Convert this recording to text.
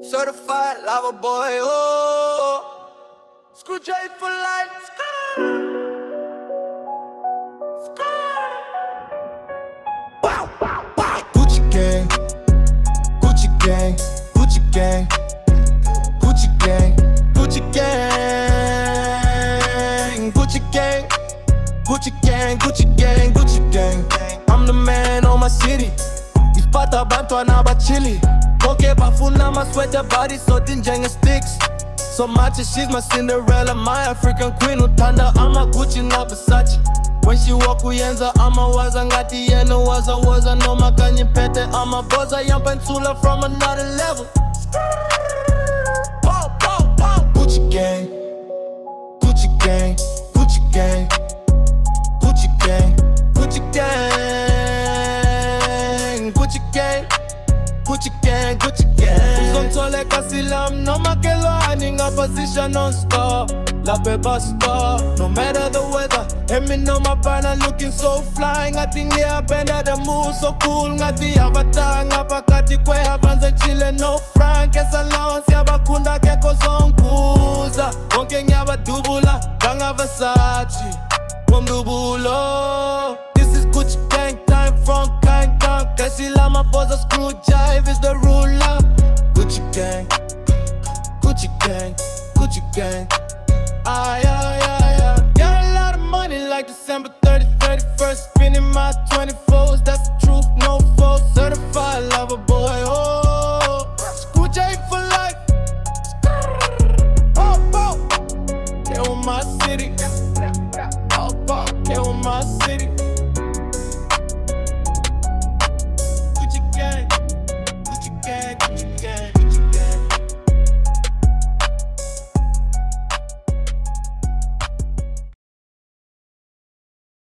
Certified lava boy, oh. Scrujaive for life. Wow, wow, wow. Gucci gang, Gucci gang, Gucci gang, Gucci gang, Gucci gang, Gucci gang, Gucci gang, Gucci gang, Gucci gang. I'm the man on my city. Ispata bantwana bachili. Koke bafuna masweta body so tinjenge sticks. So much as she's my Cinderella, my African queen. Utanda ama Gucci na Versace. When she walk uyenza ama waza ngati yena waza no makanyi pete ama boza yampensula from another level. Gucci gang, Gucci gang, Gucci gang, Gucci gang, Gucci gang, Gucci gang, Gucci gang, Gucci gang. Uzongithola kasilam noma kelwani ngapasisha non-stop. La paper star, no matter the weather. And me know my partner looking so fly. Ngati ngiyapenda the mood so cool. Ngati avatar ngapakati kwe havanze chile no frank. Esa allowance yabakunda keko zonkuza. Konke ngiyabadubula banga Versace Wamdubulo. This is Gucci gang time from Kang Kang. Kasi lama boza scrujaive is the ruler. Gucci gang, Gucci gang, Gucci gang. Ah, yeah.